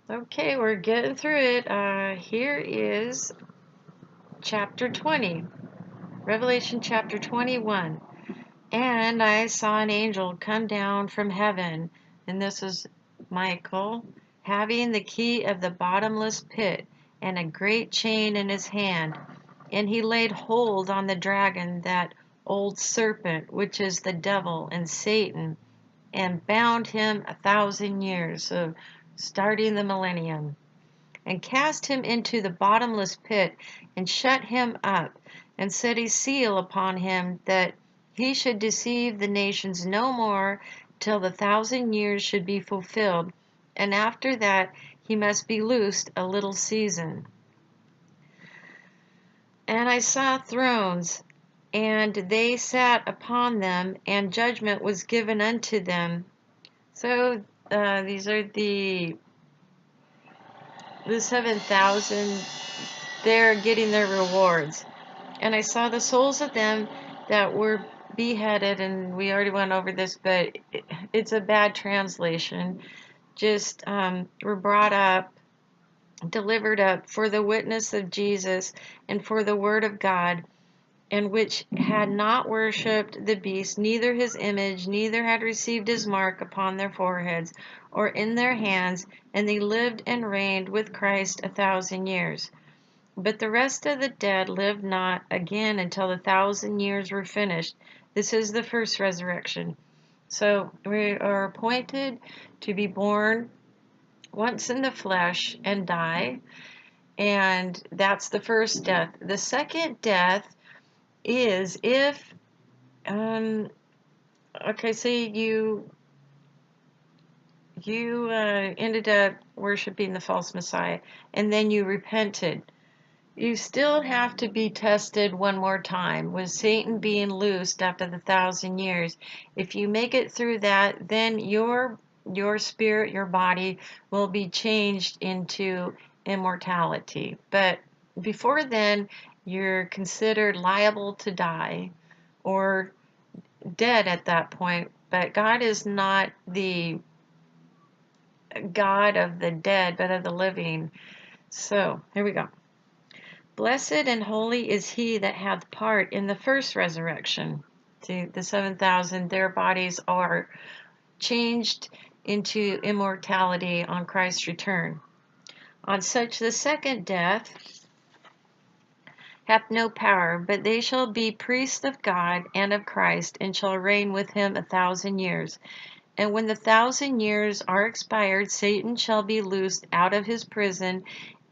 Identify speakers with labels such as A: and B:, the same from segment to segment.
A: Okay, we're getting through it. Here is chapter 20, Revelation chapter 21. And I saw an angel come down from heaven, and this is Michael, having the key of the bottomless pit and a great chain in his hand. And he laid hold on the dragon, that old serpent, which is the devil and Satan, and bound him 1,000 years, so starting the millennium, and cast him into the bottomless pit, and shut him up, and set a seal upon him, that he should deceive the nations no more, till the 1,000 years should be fulfilled, and after that he must be loosed a little season. And I saw thrones, and they sat upon them, and judgment was given unto them. So these are the 7,000. They're getting their rewards. And I saw the souls of them that were beheaded, and we already went over this, but it's a bad translation. Just were brought up, delivered up for the witness of Jesus and for the word of God, and which had not worshipped the beast, neither his image, neither had received his mark upon their foreheads or in their hands, and they lived and reigned with Christ 1,000 years. But the rest of the dead lived not again until the 1,000 years were finished. This is the first resurrection. So we are appointed to be born once in the flesh and die, and that's the first death. The second death is if, okay, say you ended up worshiping the false Messiah, and then you repented. You still have to be tested one more time with Satan being loosed after the 1,000 years. If you make it through that, then your spirit, your body will be changed into immortality. But before then, you're considered liable to die or dead at that point. But God is not the God of the dead, but of the living. So here we go. Blessed and holy is he that hath part in the first resurrection. See, the 7,000, their bodies are changed into immortality on Christ's return. On such the second death hath no power, but they shall be priests of God and of Christ, and shall reign with him 1,000 years. And when the 1,000 years are expired, Satan shall be loosed out of his prison,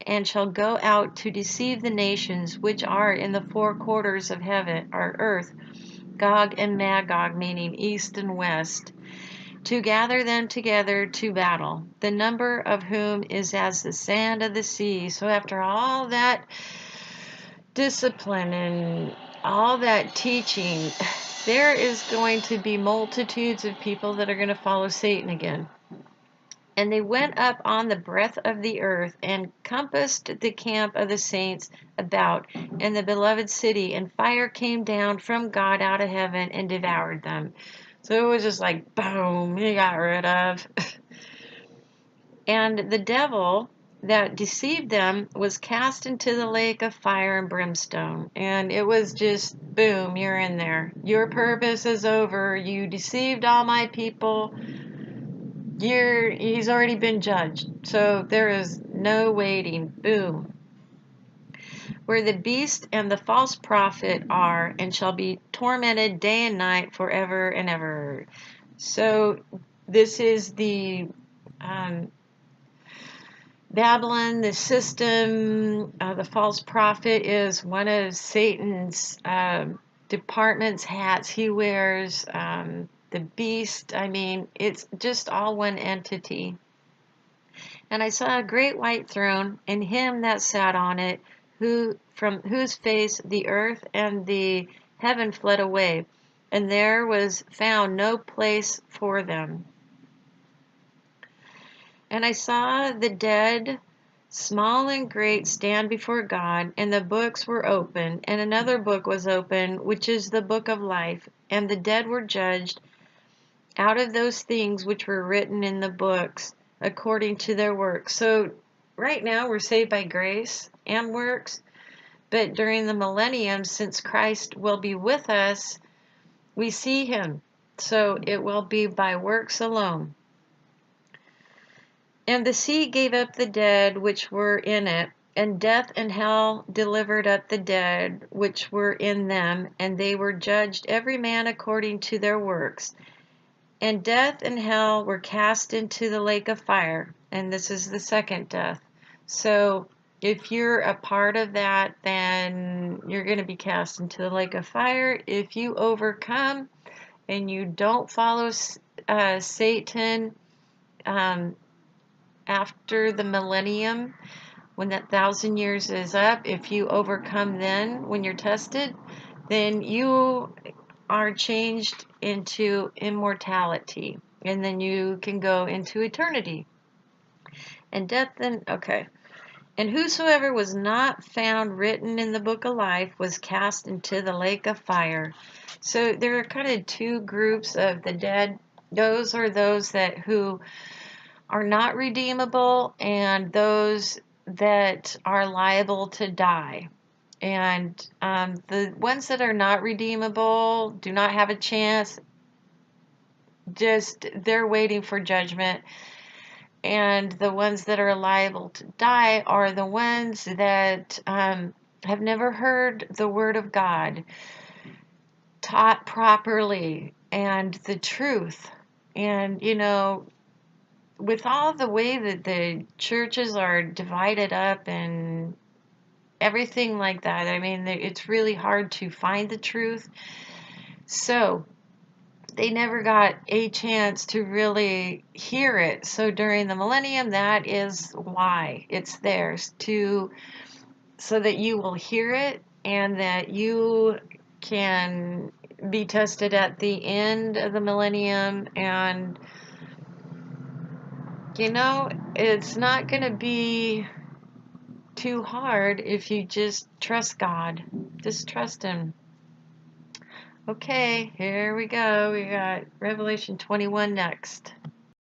A: and shall go out to deceive the nations which are in the four quarters of heaven, or earth, Gog and Magog, meaning east and west, to gather them together to battle, the number of whom is as the sand of the sea. So after all that discipline and all that teaching, there is going to be multitudes of people that are going to follow Satan again. And they went up on the breadth of the earth, and compassed the camp of the saints about, and the beloved city, and fire came down from God out of heaven and devoured them. So it was just like, boom, he got rid of. And the devil that deceived them was cast into the lake of fire and brimstone. And it was just, boom, you're in there. Your purpose is over. You deceived all my people. He's already been judged, so there is no waiting. Boom. Where the beast and the false prophet are, and shall be tormented day and night forever and ever. So this is the Babylon, the system. The false prophet is one of Satan's departments, hats he wears. The beast, I mean, it's just all one entity. And I saw a great white throne, and him that sat on it, from whose face the earth and the heaven fled away, and there was found no place for them. And I saw the dead, small and great, stand before God, and the books were opened, and another book was opened, which is the book of life, and the dead were judged out of those things which were written in the books according to their works. So right now we're saved by grace and works, but during the millennium, since Christ will be with us, we see him. So it will be by works alone. And the sea gave up the dead which were in it, and death and hell delivered up the dead which were in them, and they were judged every man according to their works. And death and hell were cast into the lake of fire, and this is the second death. So if you're a part of that, then you're going to be cast into the lake of fire. If you overcome and you don't follow Satan after the millennium, when that 1,000 years is up, if you overcome then when you're tested, then you are changed into immortality, and then you can go into eternity. And death then, okay. And whosoever was not found written in the book of life was cast into the lake of fire. So there are kind of two groups of the dead. Those are those that who are not redeemable, and those that are liable to die. And the ones that are not redeemable do not have a chance. Just they're waiting for judgment. And the ones that are liable to die are the ones that have never heard the word of God taught properly and the truth. And, you know, with all the way that the churches are divided up and everything like that, I mean, it's really hard to find the truth. So they never got a chance to really hear it. So during the millennium, that is why it's theirs, so that you will hear it and that you can be tested at the end of the millennium. And you know, it's not going to be too hard if you just trust God. Just trust him. Okay, here we go. We got Revelation 21 next.